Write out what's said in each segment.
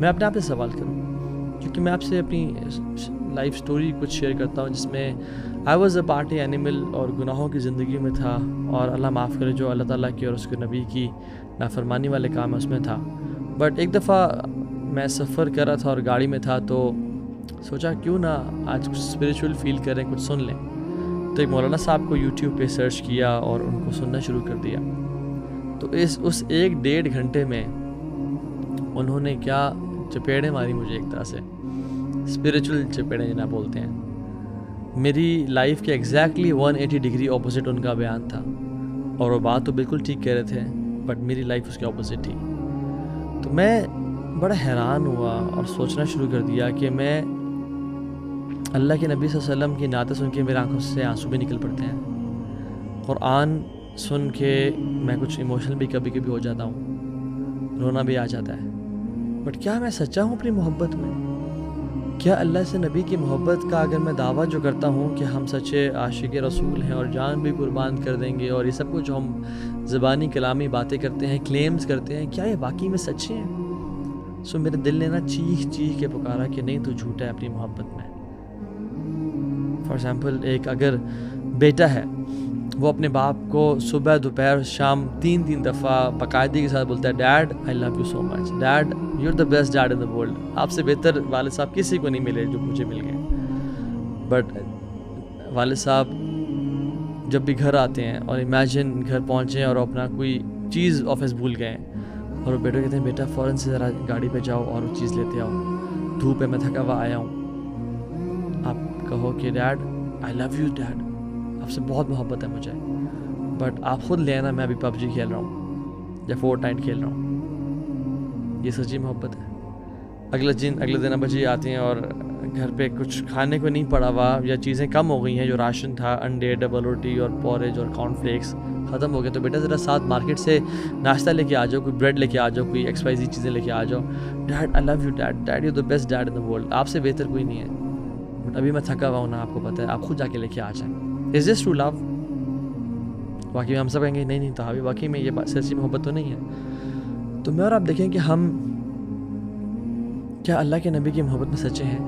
میں اپنے آپ سے سوال کروں، کیونکہ میں آپ سے اپنی لائف سٹوری کچھ شیئر کرتا ہوں جس میں I was a party animal اور گناہوں کی زندگی میں تھا، اور اللہ معاف کرے جو اللہ تعالیٰ کی اور اس کے نبی کی نافرمانی والے کام ہے اس میں تھا. بٹ ایک دفعہ میں سفر کر رہا تھا اور گاڑی میں تھا، تو سوچا کیوں نہ آج کچھ اسپریچول فیل کریں، کچھ سن لیں. تو ایک مولانا صاحب کو یوٹیوب پہ سرچ کیا اور ان کو سننا شروع کر دیا. تو اس 1-1.5 گھنٹے میں انہوں نے کیا چپیڑیں ماری مجھے، ایک طرح سے اسپریچول چپیڑیں جنہیں بولتے ہیں. میری لائف کے ایگزیکٹلی 180 ڈگری اپوزٹ ان کا بیان تھا، اور وہ بات تو بالکل ٹھیک کہہ رہے تھے، بٹ میری لائف اس کے اپوزٹ تھی. تو میں بڑا حیران ہوا اور سوچنا شروع کر دیا کہ میں اللہ کے نبی صلی اللہ علیہ وسلم کی نعتیں سن کے میرے آنکھوں سے آنسو بھی نکل پڑتے ہیں. قرآن سن کے میں کچھ ایموشنل بھی کبھی کبھی ہو جاتا ہوں، رونا بھی آ جاتا ہے. بٹ کیا میں سچا ہوں اپنی محبت میں؟ کیا اللہ سے نبی کی محبت کا اگر میں دعویٰ جو کرتا ہوں کہ ہم سچے عاشق رسول ہیں اور جان بھی قربان کر دیں گے، اور یہ سب کچھ جو ہم زبانی کلامی باتیں کرتے ہیں، کلیمز کرتے ہیں، کیا یہ واقعی میں سچے ہیں؟ سو میرے دل نے نا چیخ چیخ کے پکارا کہ نہیں، تو جھوٹا ہے اپنی محبت میں. فار ایگزامپل، ایک اگر بیٹا ہے، وہ اپنے باپ کو صبح دوپہر شام 3 دفعہ باقاعدگی کے ساتھ بولتا ہے، dad I love you so much, dad you are the best dad in the world. آپ سے بہتر والد صاحب کسی کو نہیں ملے جو مجھے مل گئے. بٹ والد صاحب جب بھی گھر آتے ہیں اور امیجن گھر پہنچے اور اپنا کوئی چیز آفس بھول گئے اور وہ بیٹا کہتے ہیں، بیٹا فوراً سے ذرا گاڑی پہ جاؤ اور وہ چیز لیتے آؤ، دھوپ ہے میں تھکا ہوا آیا ہوں. آپ کہو کہ dad I love you dad, آپ سے بہت محبت ہے مجھے، بٹ آپ خود لے آنا، میں ابھی پب جی کھیل رہا ہوں یا فورٹ کھیل رہا ہوں. یہ سچی محبت ہے. اگلے دن ابا جی آتے ہیں اور گھر پہ کچھ کھانے کو نہیں پڑا ہوا یا چیزیں کم ہو گئی ہیں، جو راشن تھا، انڈے، ڈبل روٹی اور پوریج اور کارن فلیکس ختم ہو گئے، تو بیٹا ذرا ساتھ مارکیٹ سے ناشتہ لے کے آ جاؤ، کوئی بریڈ لے کے آ جاؤ، کوئی XYZ چیزیں لے کے آ جاؤ. Dad I love you dad, dad you the best dad in the world, آپ سے بہتر کوئی نہیں ہے، بٹ ابھی میں تھکا ہوا ہوں نا، آپ کو پتہ ہے، آپ خود جا کے لے کے آ جائیں. از دس ٹرو لو؟ واقعی میں ہم سب کہیں گے نہیں تو ابھی واقعی میں یہ بات سچی محبت تو نہیں ہے. تو میں اور آپ دیکھیں کہ ہم کیا اللہ کے نبی کی محبت میں سچے ہیں؟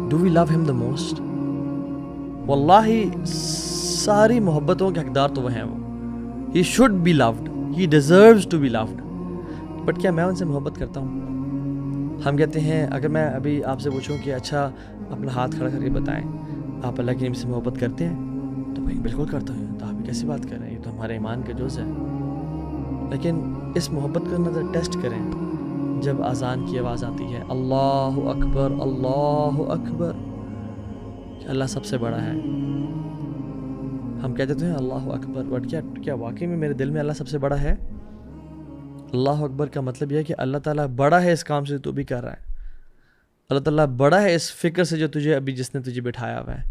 ڈو وی لو ہم دا موسٹ؟ واللہ ساری محبتوں کے حقدار تو وہ ہیں، وہ ہی should be loved, he deserves to be loved. But کیا میں ان سے محبت کرتا ہوں؟ ہم کہتے ہیں، اگر میں ابھی آپ سے پوچھوں کہ اچھا اپنا ہاتھ کھڑا کر کے بتائیں آپ اللہ کے نبی سے محبت کرتے ہیں، تو بھائی بالکل کرتا ہوں. تو آپ کیسی بات کر رہے ہیں، یہ تو ہمارے ایمان کا جز ہے. لیکن اس محبت کا نظر ٹیسٹ کریں جب اذان کی آواز آتی ہے، اللہ اکبر اللہ اکبر، کہ اللہ سب سے بڑا ہے. ہم کہتے تو ہیں اللہ اکبر، بٹ کیا واقعی میں میرے دل میں اللہ سب سے بڑا ہے؟ اللہ اکبر کا مطلب یہ ہے کہ اللہ تعالیٰ بڑا ہے اس کام سے تو بھی کر رہا ہے، اللہ تعالیٰ بڑا ہے اس فکر سے جو تجھے ابھی جس نے تجھے بٹھایا ہوا ہے،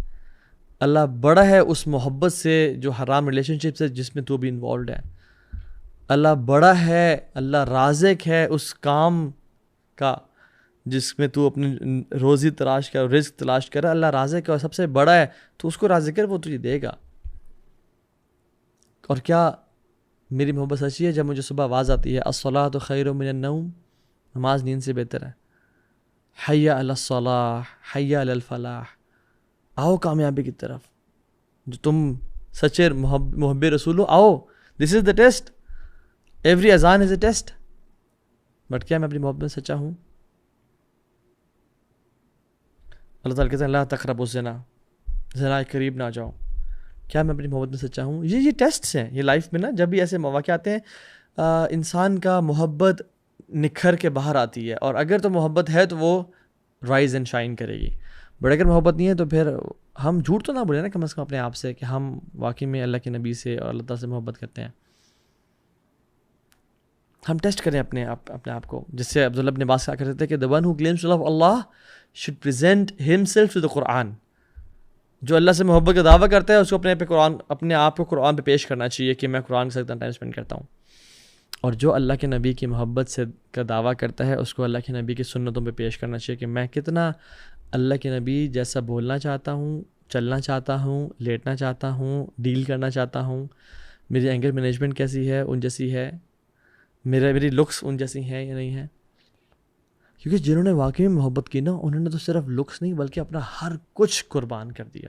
اللہ بڑا ہے اس محبت سے جو حرام ریلیشن شپ سے جس میں تو بھی انوالوڈ ہے، اللہ بڑا ہے، اللہ رازق ہے اس کام کا جس میں تو اپنی روزی تلاش کر، رزق تلاش کر، اللہ رازق ہے اور سب سے بڑا ہے، تو اس کو رازق کر، وہ تجھے دے گا. اور کیا میری محبت سچی ہے جب مجھے صبح آواز آتی ہے الصلاۃ خیر من النوم، نماز نیند سے بہتر ہے، حی علی الصلاح حی علی الفلاح، آؤ کامیابی کی طرف، جو تم سچے محب رسول ہو، آؤ، دس از دا ٹیسٹ، ایوری اذان از اے ٹیسٹ. بٹ کیا میں اپنی محبت میں سچا ہوں؟ اللہ تعالیٰ کہتے ہیں لا تقربوا الزنا، زنا کے قریب نہ جاؤ. کیا میں اپنی محبت میں سچا ہوں؟ یہ ٹیسٹس ہیں. یہ لائف میں نا جب بھی ایسے مواقع آتے ہیں انسان کا محبت نکھر کے باہر آتی ہے، اور اگر تو محبت ہے تو وہ رائز اینڈ شائن کرے گی. بٹ اگر محبت نہیں ہے تو پھر ہم جھوٹ تو نہ بولیں نا کم از کم اپنے آپ سے کہ ہم واقعی میں اللہ کے نبی سے اور اللہ تعالیٰ سے محبت کرتے ہیں. ہم ٹیسٹ کریں اپنے آپ کو، جس سے عبداللہ ابن عباس کہا کرتے تھے کہ the one who claims to love Allah should present himself to the Quran. جو اللہ سے محبت کا دعویٰ کرتا ہے اس کو اپنے آپ کو قرآن پہ پیش کرنا چاہیے کہ میں قرآن کے ساتھ ٹائم اسپینڈ کرتا ہوں. اور جو اللہ کے نبی کی محبت سے کا دعویٰ کرتا ہے اس کو اللہ کے نبی کی سنتوں پہ پیش کرنا چاہیے کہ میں کتنا اللہ کے نبی جیسا بولنا چاہتا ہوں، چلنا چاہتا ہوں، لیٹنا چاہتا ہوں، ڈیل کرنا چاہتا ہوں، میری اینگر مینجمنٹ کیسی ہے، ان جیسی ہے، میری لکس ان جیسی ہیں یا نہیں ہے. کیونکہ جنہوں نے واقعی میں محبت کی نا، انہوں نے تو صرف لکس نہیں بلکہ اپنا ہر کچھ قربان کر دیا.